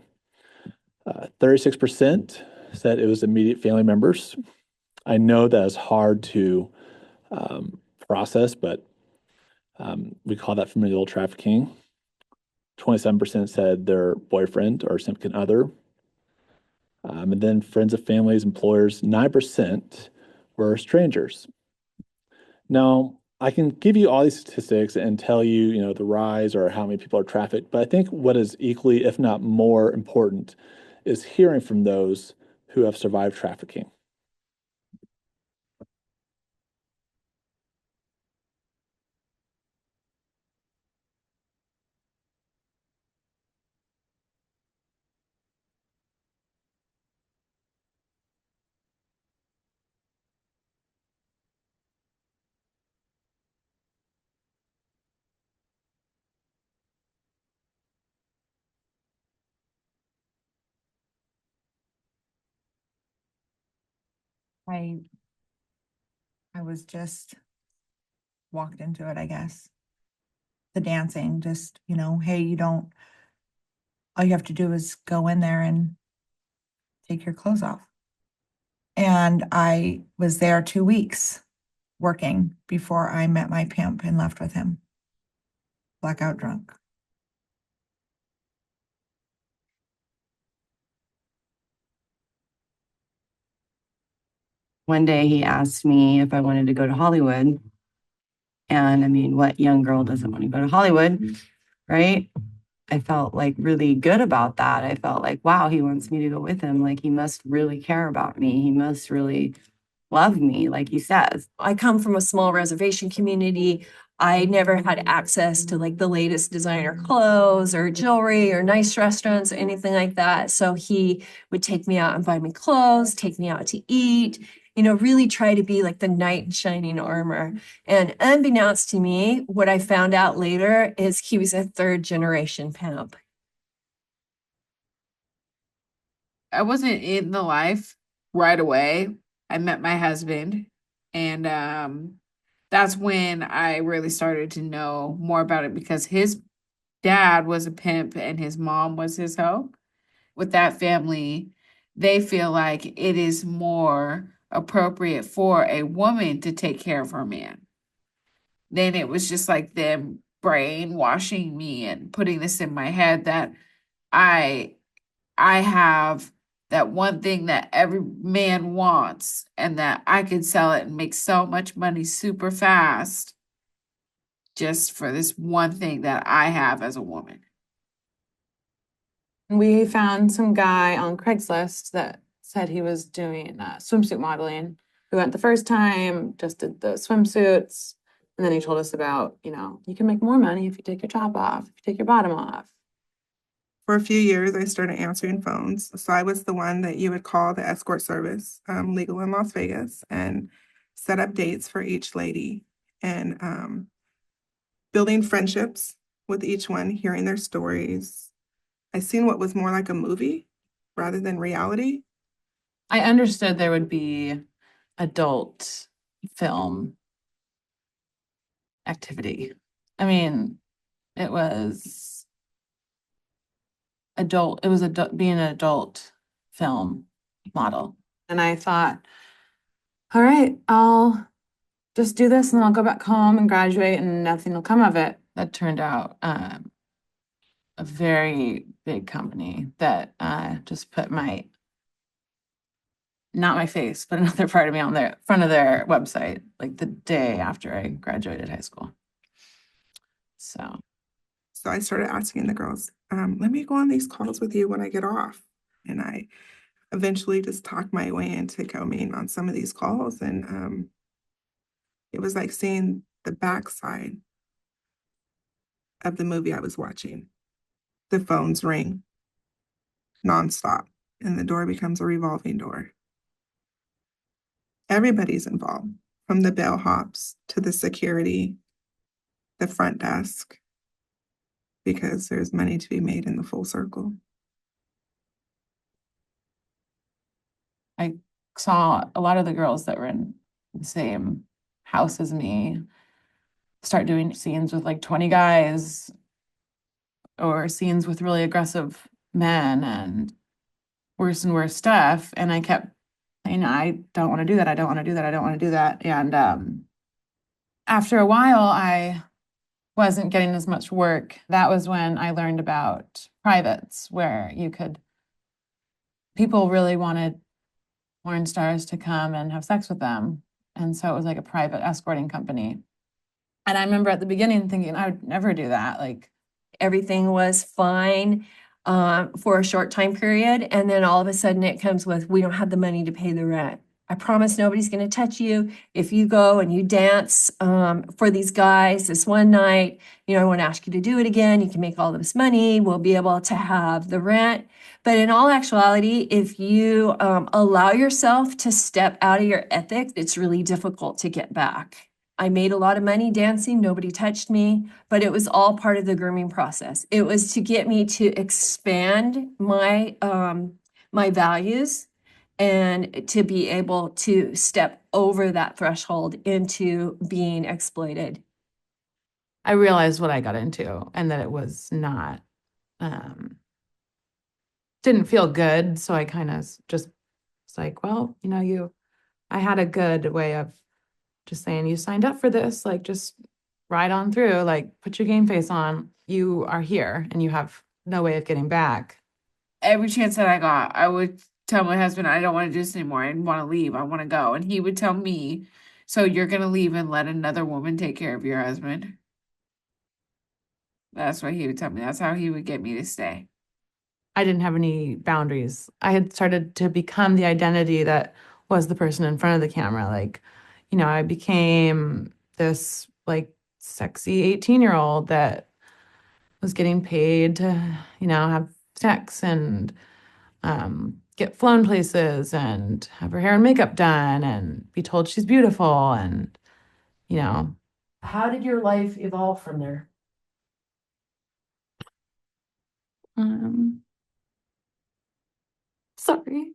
36% said it was immediate family members. I know that is hard to process, but we call that familial trafficking. 27% said their boyfriend or significant other. And then friends of families, employers, 9% were strangers. Now, I can give you all these statistics and tell you, you know, the rise or how many people are trafficked, but I think what is equally, if not more important, is hearing from those who have survived trafficking. I I was just walked into it, I guess. The dancing, just, hey, all you have to do is go in there and take your clothes off. And I was there 2 weeks working before I met my pimp and left with him, blackout drunk. One day he asked me if I wanted to go to Hollywood. And I mean, what young girl doesn't want to go to Hollywood, right? I felt like really good about that. I felt like, wow, he wants me to go with him. Like he must really care about me. He must really love me, like he says. I come from a small reservation community. I never had access to like the latest designer clothes or jewelry or nice restaurants or anything like that. So he would take me out and buy me clothes, take me out to eat, really try to be like the knight in shining armor. And unbeknownst to me, what I found out later is he was a third generation pimp. I wasn't in the life right away. I met my husband, and that's when I really started to know more about it because his dad was a pimp and his mom was his hoe. With that family, they feel like it is more appropriate for a woman to take care of her man. Then it was just like them brainwashing me and putting this in my head that I I have that one thing that every man wants and that I could sell it and make so much money super fast just for this one thing that I have as a woman. We found some guy on Craigslist that said he was doing swimsuit modeling. We went the first time, just did the swimsuits, and then he told us about, you can make more money if you take your top off, if you take your bottom off. For a few years, I started answering phones. So I was the one that you would call the escort service, legal in Las Vegas, and set up dates for each lady and building friendships with each one, hearing their stories. I seen what was more like a movie rather than reality. I understood there would be adult film activity. I mean, it was it was being an adult film model. And I thought, all right, I'll just do this and then I'll go back home and graduate and nothing will come of it. That turned out a very big company that just put not my face, but another part of me on their front of their website, like the day after I graduated high school. So I started asking the girls, let me go on these calls with you when I get off. And I eventually just talked my way into going on some of these calls. And it was like seeing the backside of the movie I was watching. The phones ring nonstop, and the door becomes a revolving door. Everybody's involved, from the bellhops to the security, the front desk, because there's money to be made in the full circle. I saw a lot of the girls that were in the same house as me start doing scenes with like 20 guys or scenes with really aggressive men and worse stuff. And I kept saying, I don't want to do that. I don't want to do that. I don't want to do that. And after a while, I wasn't getting as much work. That was when I learned about privates, where people really wanted porn stars to come and have sex with them. And so it was like a private escorting company. And I remember at the beginning thinking, I would never do that. Like, Everything was fine for a short time period. And then all of a sudden it comes with, we don't have the money to pay the rent. I promise nobody's going to touch you. If you go and you dance for these guys this one night, I won't ask you to do it again. You can make all this money. We'll be able to have the rent. But in all actuality, if you allow yourself to step out of your ethics, it's really difficult to get back. I made a lot of money dancing. Nobody touched me, but it was all part of the grooming process. It was to get me to expand my my values and to be able to step over that threshold into being exploited. I realized what I got into and that it was not, didn't feel good. So I kind of just was like, well, I had a good way of just saying, you signed up for this, like just ride on through, like put your game face on. You are here and you have no way of getting back. Every chance that I got, I would tell my husband, I don't want to do this anymore. I want to leave. I want to go. And he would tell me, so you're going to leave and let another woman take care of your husband? That's what he would tell me. That's how he would get me to stay. I didn't have any boundaries. I had started to become the identity that was the person in front of the camera. Like, I became this like sexy 18-year-old that was getting paid to, have sex and get flown places and have her hair and makeup done and be told she's beautiful and, How did your life evolve from there? Sorry.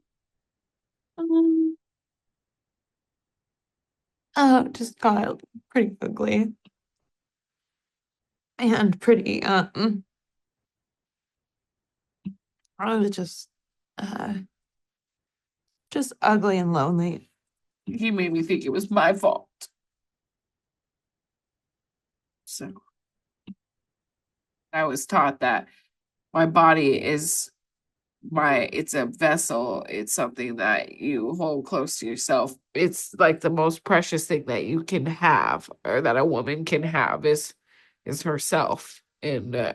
Oh, it just got pretty ugly. And pretty, I was just ugly and lonely. He made me think it was my fault. So I was taught that my body is it's a vessel. It's something that you hold close to yourself. It's like the most precious thing that you can have, or that a woman can have, is herself. And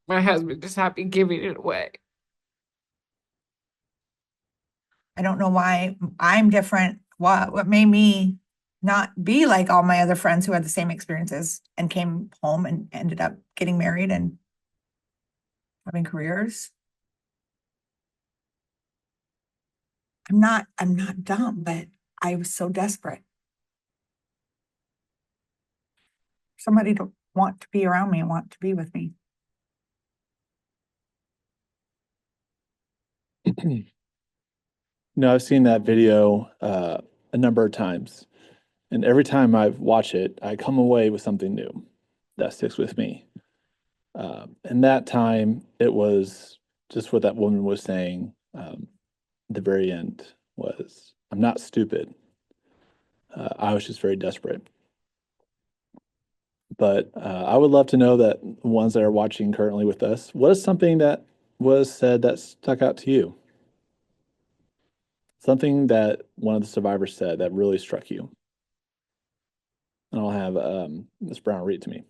my husband just had me giving it away. I don't know why I'm different. What made me not be like all my other friends who had the same experiences and came home and ended up getting married and having careers. I'm not dumb, but I was so desperate. Somebody to want to be around me and want to be with me. I've seen that video a number of times, and every time I watch it, I come away with something new that sticks with me. And that time, it was just what that woman was saying at the very end was, I'm not stupid. I was just very desperate. But I would love to know that the ones that are watching currently with us, what is something that was said that stuck out to you? Something that one of the survivors said that really struck you. And I'll have Ms. Brown read it to me.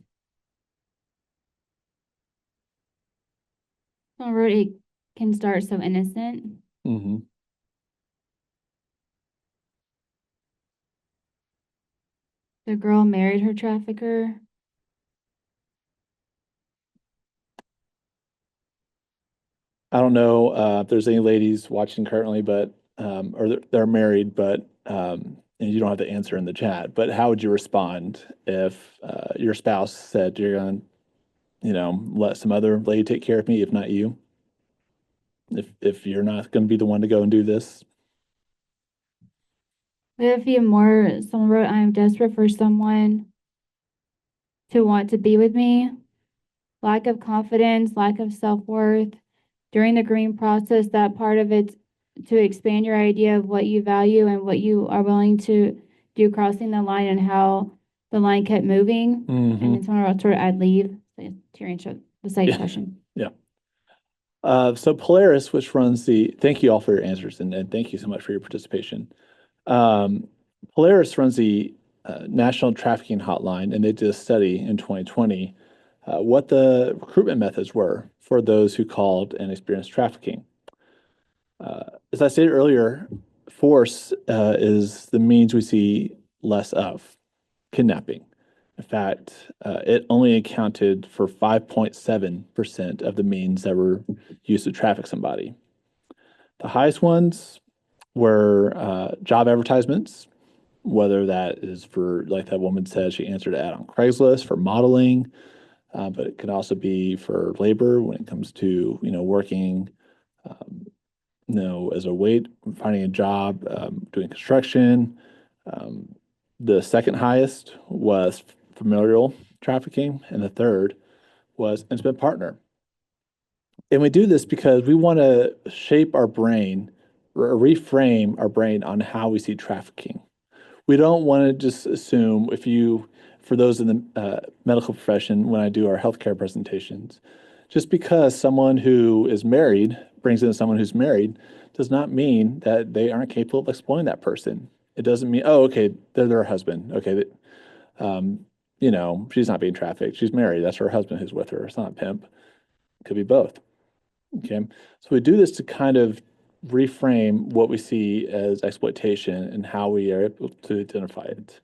Someone wrote, it can start so innocent. Mm-hmm. The girl married her trafficker. I don't know if there's any ladies watching currently, but or they're married, but and you don't have to answer in the chat. But how would you respond if your spouse said you're going to, let some other lady take care of me, if not you? If you're not going to be the one to go and do this? If you more, someone wrote, I am desperate for someone to want to be with me. Lack of confidence, lack of self-worth. During the grieving process, that part of it to expand your idea of what you value and what you are willing to do crossing the line and how the line kept moving. Mm-hmm. And then someone wrote, sort of, I'd leave. So to answer the second question. Yeah. So Polaris, which runs thank you all for your answers and thank you so much for your participation. Polaris runs the National Trafficking Hotline, and they did a study in 2020 what the recruitment methods were for those who called and experienced trafficking. As I stated earlier, force is the means we see less of kidnapping. In fact, it only accounted for 5.7% of the means that were used to traffic somebody. The highest ones were job advertisements, whether that is for, like that woman said, she answered an ad on Craigslist for modeling, but it can also be for labor when it comes to, working, as a wait, finding a job, doing construction. The second highest was familial trafficking, and the third was intimate partner. And we do this because we want to shape our brain or reframe our brain on how we see trafficking. We don't want to just assume for those in the medical profession, when I do our healthcare presentations, just because someone who is married brings in someone who's married does not mean that they aren't capable of exploiting that person. It doesn't mean, oh, okay, they're their husband. Okay, she's not being trafficked. She's married. That's her husband who's with her. It's not a pimp. It could be both. Okay, so we do this to kind of reframe what we see as exploitation and how we are able to identify it.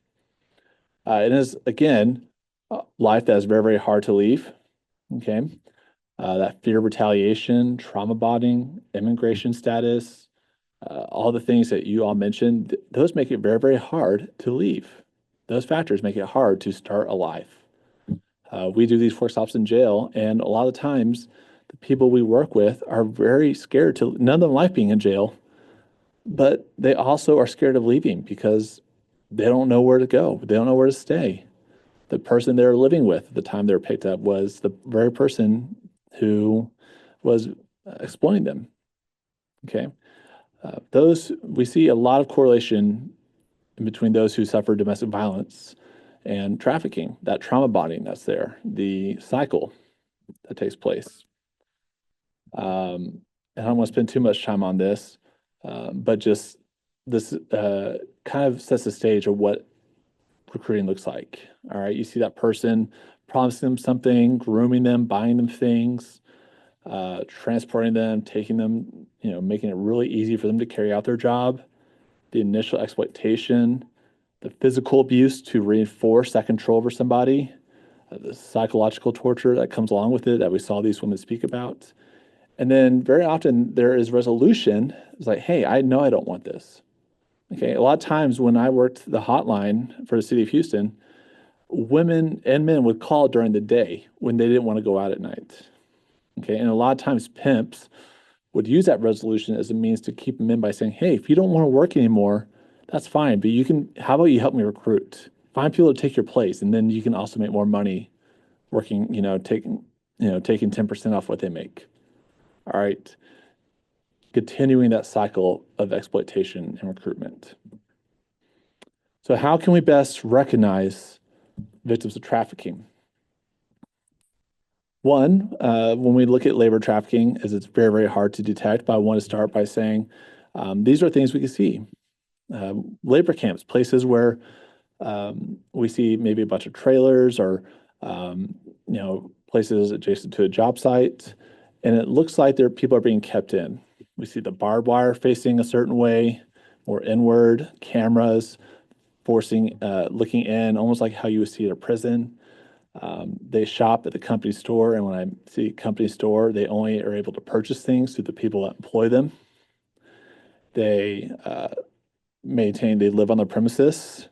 It is, again, life that is very, very hard to leave. Okay, that fear of retaliation, trauma bonding, immigration status, all the things that you all mentioned, those make it very, very hard to leave. Those factors make it hard to start a life. We do these work stops in jail, and a lot of times the people we work with are very scared none of them like being in jail, but they also are scared of leaving because they don't know where to go. They don't know where to stay. The person they're living with at the time they were picked up was the very person who was exploiting them. Okay. We see a lot of correlation in between those who suffer domestic violence and trafficking, that trauma bonding that's there, the cycle that takes place. And I don't want to spend too much time on this, but just this kind of sets the stage of what recruiting looks like. All right, you see that person promising them something, grooming them, buying them things, transporting them, taking them, making it really easy for them to carry out their job, the initial exploitation, the physical abuse to reinforce that control over somebody, the psychological torture that comes along with it that we saw these women speak about. And then very often there is resolution. It's like, hey, I know I don't want this. Okay, a lot of times when I worked the hotline for the city of Houston, women and men would call during the day when they didn't want to go out at night. Okay, and a lot of times pimps would use that resolution as a means to keep them in by saying, hey, if you don't want to work anymore, that's fine, but how about you help me recruit? Find people to take your place, and then you can also make more money working, taking 10% off what they make. All right, continuing that cycle of exploitation and recruitment. So how can we best recognize victims of trafficking? One, when we look at labor trafficking, is it's very, very hard to detect, but I want to start by saying these are things we can see. Labor camps, places where we see maybe a bunch of trailers or places adjacent to a job site, and it looks like people are being kept in. We see the barbed wire facing a certain way, or inward, cameras forcing, looking in, almost like how you would see at a prison. They shop at the company store, and when I see company store, they only are able to purchase things through the people that employ them. They they live on the premises.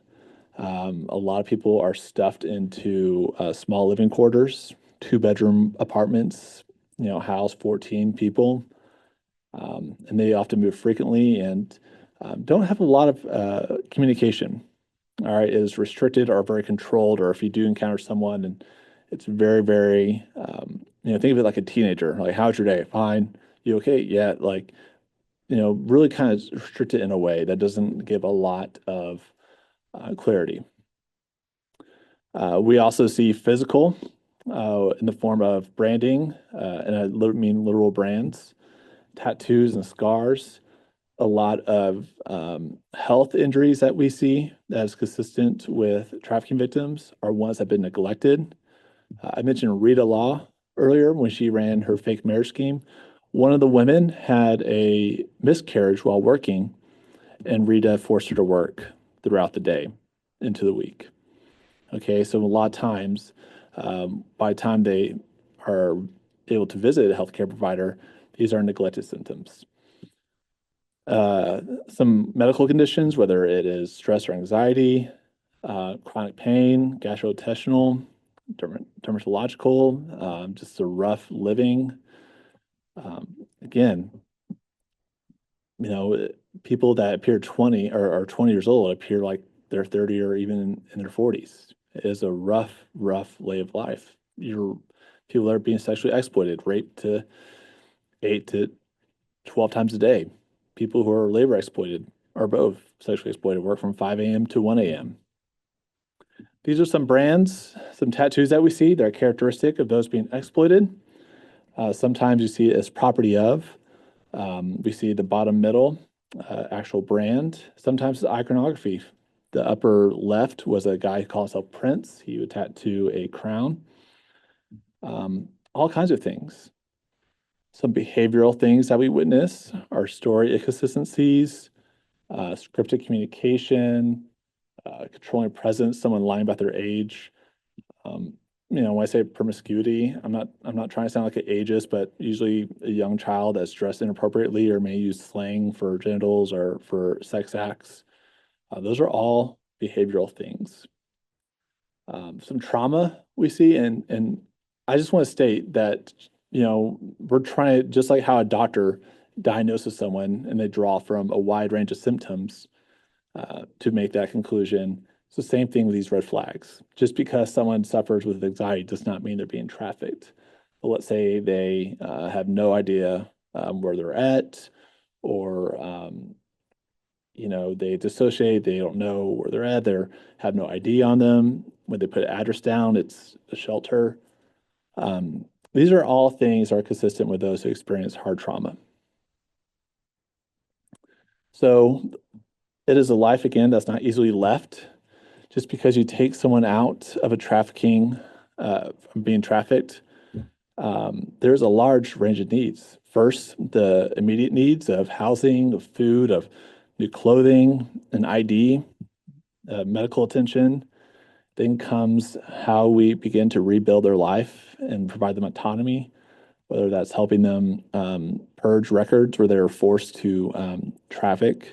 A lot of people are stuffed into small living quarters, 2-bedroom apartments, house 14 people. And they often move frequently and don't have a lot of communication. All right, is restricted or very controlled, or if you do encounter someone and it's very, very, think of it like a teenager, like, how's your day? Fine. You okay? Yeah. Like, really kind of restricted in a way that doesn't give a lot of clarity. We also see physical in the form of branding, and I mean literal brands, tattoos and scars. A lot of health injuries that we see that is consistent with trafficking victims are ones that have been neglected. I mentioned Rita Law earlier when she ran her fake marriage scheme. One of the women had a miscarriage while working, and Rita forced her to work throughout the day into the week. Okay, so a lot of times, by the time they are able to visit a healthcare provider, these are neglected symptoms. Some medical conditions, whether it is stress or anxiety, chronic pain, gastrointestinal, dermatological, just a rough living. Again, people that appear 20 or are 20 years old appear like they're 30 or even in their 40s. It is a rough way of life. People that are being sexually exploited, raped to 8 to 12 times a day. People who are labor exploited are both sexually exploited, work from 5 a.m. to 1 a.m. These are some brands, some tattoos that we see that are characteristic of those being exploited. Sometimes you see it as property of. We see the bottom middle, actual brand. Sometimes it's iconography. The upper left was a guy who called himself Prince. He would tattoo a crown. All kinds of things. Some behavioral things that we witness are story inconsistencies, scripted communication, controlling presence, someone lying about their age. When I say promiscuity, I'm not trying to sound like an ageist, but usually a young child that's dressed inappropriately or may use slang for genitals or for sex acts. Those are all behavioral things. Some trauma we see, and I just want to state that we're trying to, just like how a doctor diagnoses someone and they draw from a wide range of symptoms to make that conclusion. It's the same thing with these red flags. Just because someone suffers with anxiety does not mean they're being trafficked. But let's say they have no idea where they're at, or they dissociate, they don't know where they're at, they have no ID on them. When they put an address down, it's a shelter. These are all things that are consistent with those who experience hard trauma. So it is a life, again, that's not easily left. Just because you take someone out of a trafficking, from being trafficked, there's a large range of needs. First, the immediate needs of housing, of food, of new clothing, an ID, medical attention. Then comes how we begin to rebuild their life and provide them autonomy, whether that's helping them purge records where they're forced to traffic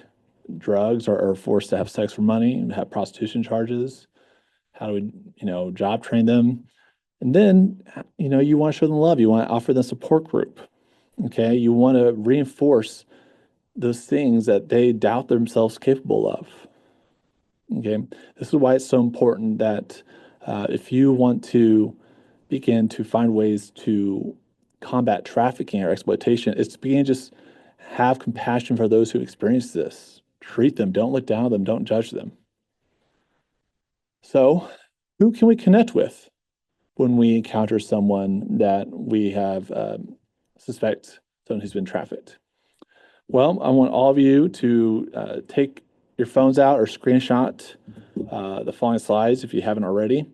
drugs or forced to have sex for money and have prostitution charges. How do we, job train them? And then, you want to show them love. You want to offer them a support group. Okay. You want to reinforce those things that they doubt themselves capable of. Okay. This is why it's so important that if you want to begin to find ways to combat trafficking or exploitation is to begin to just have compassion for those who experience this. Treat them, don't look down on them, don't judge them. So, who can we connect with when we encounter someone that we have suspect someone who's been trafficked? Well, I want all of you to take your phones out or screenshot the following slides if you haven't already.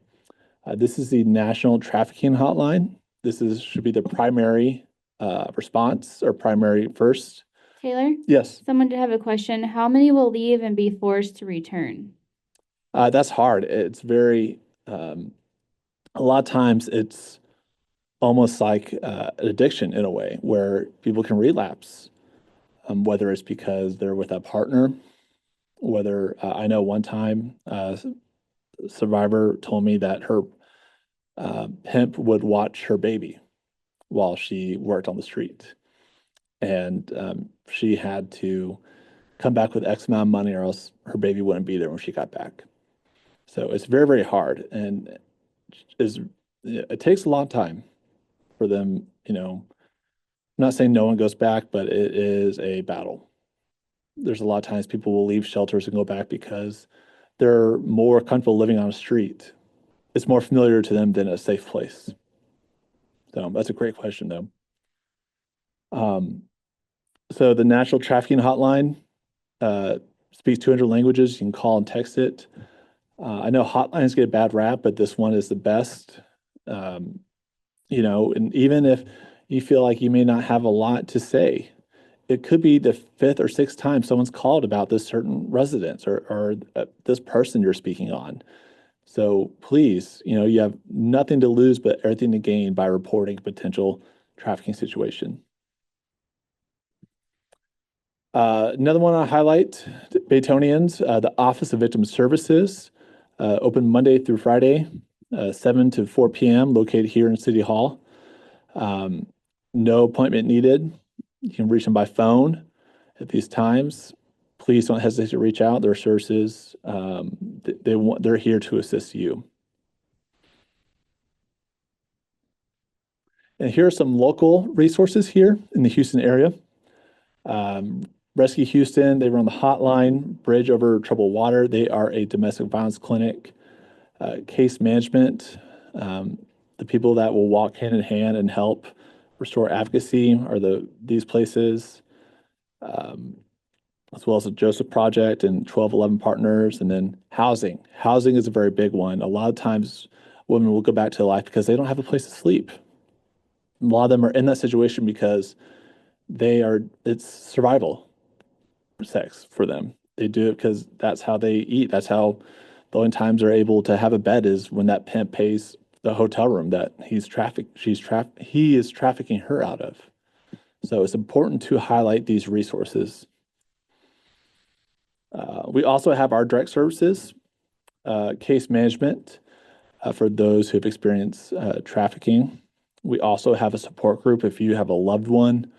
This is the National Trafficking Hotline. This should be the primary response or primary first. Taylor, Yes, someone did have a question. How many will leave and be forced to return? that's hard. It's very, a lot of times it's almost like an addiction in a way where people can relapse, whether it's because they're with a partner, whether I know one time a survivor told me that her pimp would watch her baby while she worked on the street. And she had to come back with X amount of money or else her baby wouldn't be there when she got back. So it's very, very hard. And it takes a long time for them, I'm not saying no one goes back, but it is a battle. There's a lot of times people will leave shelters and go back because they're more comfortable living on a street. It's more familiar to them than a safe place. So that's a great question, though. So the National Trafficking Hotline speaks 200 languages. You can call and text it. I know hotlines get a bad rap, but this one is the best. And even if you feel like you may not have a lot to say, it could be the 5th or 6th time someone's called about this certain residence or this person you're speaking on. So please, you have nothing to lose but everything to gain by reporting a potential trafficking situation. Another one I highlight, Baytonians, the Office of Victim Services, open Monday through Friday, 7 to 4 p.m., located here in City Hall. No appointment needed. You can reach them by phone at these times. Please don't hesitate to reach out. Their services, they're here to assist you. And here are some local resources here in the Houston area. Rescue Houston, they run the hotline, Bridge Over Troubled Water. They are a domestic violence clinic. Case management, the people that will walk hand in hand and help restore advocacy are these places, as well as the Joseph Project and 1211 Partners. And then housing. Housing is a very big one. A lot of times women will go back to life because they don't have a place to sleep. A lot of them are in that situation because it's survival sex for them. They do it because that's how they eat. That's how the only times they're able to have a bed is when that pimp pays the hotel room that he is trafficking her out of. So it's important to highlight these resources. We also have our direct services, case management for those who've experienced trafficking. We also have a support group if you have a loved one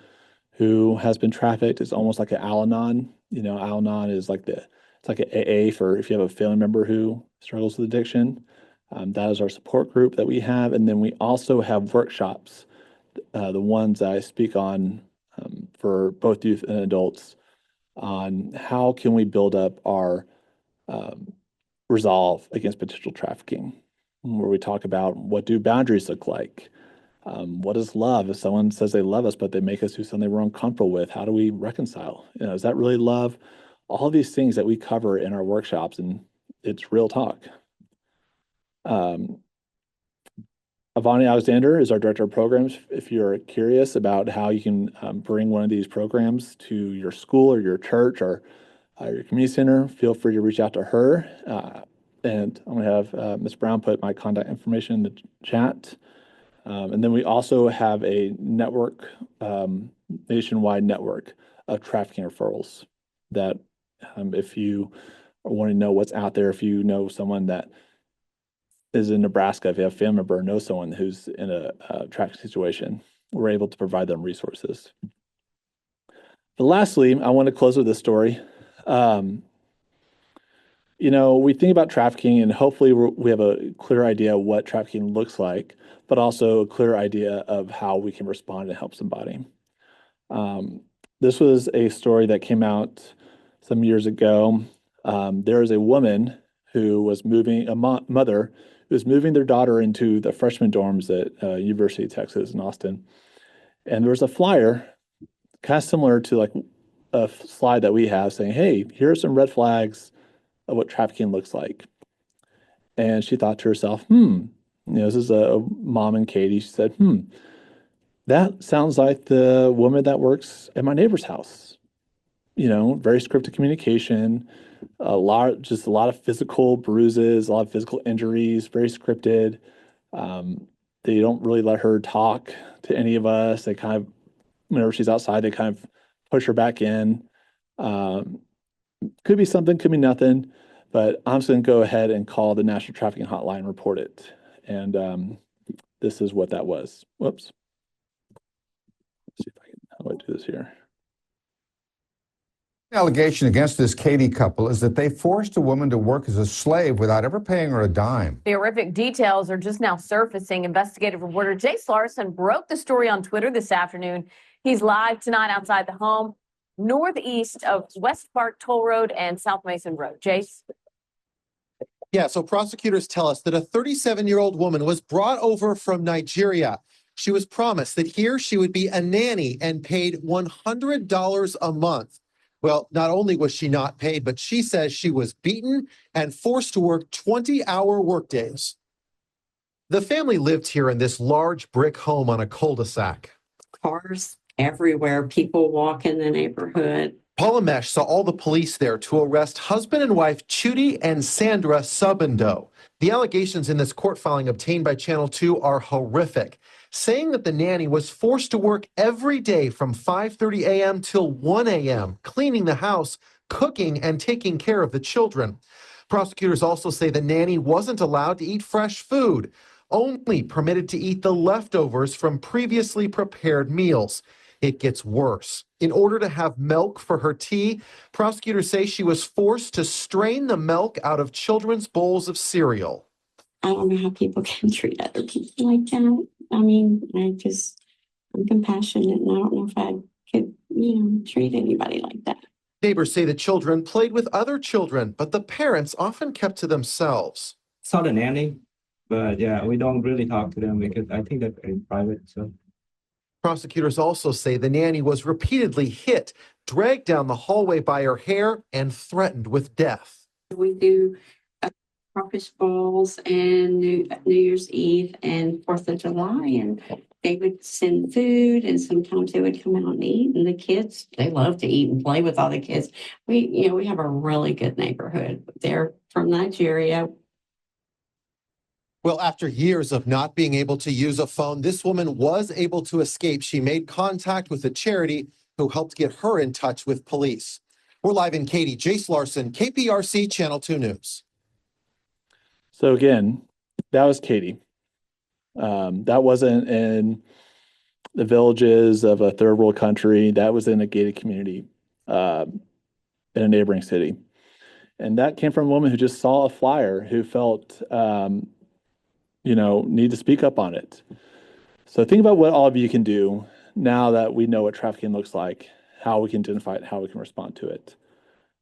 who has been trafficked. It's almost like an Al-Anon. Al-Anon is it's like an AA for if you have a family member who struggles with addiction. That is our support group that we have. And then we also have workshops, the ones I speak on for both youth and adults, on how can we build up our resolve against potential trafficking, where we talk about what do boundaries look like? What is love? If someone says they love us, but they make us do something we're uncomfortable with, how do we reconcile? Is that really love? All these things that we cover in our workshops, and it's real talk. Avani Alexander is our director of programs. If you're curious about how you can bring one of these programs to your school or your church or your community center, feel free to reach out to her. And I'm going to have Ms. Brown put my contact information in the chat. And then we also have a network, nationwide network of trafficking referrals that if you want to know what's out there, if you know someone that is in Nebraska, if you have a family member or know someone who's in a trafficking situation, we're able to provide them resources. But lastly, I want to close with this story. we think about trafficking and hopefully we have a clear idea of what trafficking looks like, but also a clear idea of how we can respond and help somebody. This was a story that came out some years ago. There is a woman who was moving, a mother who was moving their daughter into the freshman dorms at University of Texas in Austin. And there was a flyer, kind of similar to like a slide that we have saying, hey, here are some red flags of what trafficking looks like. And she thought to herself, this is a mom and Katie. She said, that sounds like the woman that works at my neighbor's house. Very scripted communication, just a lot of physical bruises, a lot of physical injuries, very scripted. They don't really let her talk to any of us. They kind of, whenever she's outside, they kind of push her back in. Could be something, could be nothing, but I'm just going to go ahead and call the National Trafficking Hotline and report it. And this is what that was. Whoops. Let's see if I can, how do I do this here? The allegation against this Katie couple is that they forced a woman to work as a slave without ever paying her a dime. The horrific details are just now surfacing. Investigative reporter Jace Larson broke the story on Twitter this afternoon. He's live tonight outside the home, northeast of West Park Toll Road and South Mason Road. Jace? Yeah, so prosecutors tell us that a 37-year-old woman was brought over from Nigeria. She was promised that here she would be a nanny and paid $100 a month. Well, not only was she not paid, but she says she was beaten and forced to work 20-hour workdays. The family lived here in this large brick home on a cul-de-sac. Cars everywhere, people walk in the neighborhood. Paula Mesh saw all the police there to arrest husband and wife Chudi and Sandra Subando. The allegations in this court filing obtained by Channel 2 are horrific, saying that the nanny was forced to work every day from 5:30 a.m. till 1 a.m., cleaning the house, cooking, and taking care of the children. Prosecutors also say the nanny wasn't allowed to eat fresh food, only permitted to eat the leftovers from previously prepared meals. It gets worse. In order to have milk for her tea, prosecutors say she was forced to strain the milk out of children's bowls of cereal. I don't know how people can treat other people like that. I mean, I'm compassionate, and I don't know if I could, treat anybody like that. Neighbors say the children played with other children, but the parents often kept to themselves. Saw the nanny, but yeah, we don't really talk to them because I think they're very private, so. Prosecutors also say the nanny was repeatedly hit, dragged down the hallway by her hair, and threatened with death. We do crawfish balls and New Year's Eve and 4th of July, and they would send food, and sometimes they would come out and eat. And the kids, they love to eat and play with all the kids. We have a really good neighborhood. They're from Nigeria. Well, after years of not being able to use a phone, this woman was able to escape. She made contact with a charity who helped get her in touch with police. We're live in Katy. Jace Larson, KPRC Channel 2 News. So again, that was Katie. That wasn't in the villages of a third world country. That was in a gated community in a neighboring city. And that came from a woman who just saw a flyer, who felt need to speak up on it. So think about what all of you can do now that we know what trafficking looks like, how we can identify it, how we can respond to it.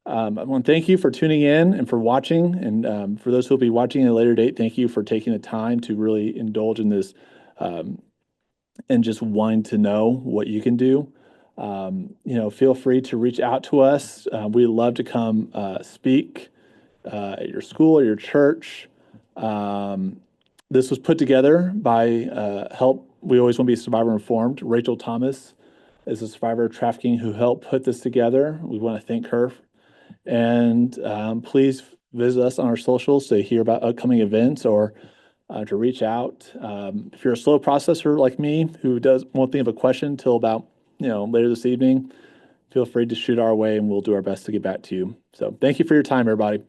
I want to thank you for tuning in and for watching. And for those who will be watching at a later date, thank you for taking the time to really indulge in this and just wanting to know what you can do. Feel free to reach out to us. We'd love to come speak at your school or your church. This was put together by help. We always want to be survivor informed. Rachel Thomas is a survivor of trafficking who helped put this together. We want to thank her. And please visit us on our socials to hear about upcoming events or to reach out. If you're a slow processor like me who won't think of a question until about later this evening, feel free to shoot our way and we'll do our best to get back to you. So thank you for your time, everybody.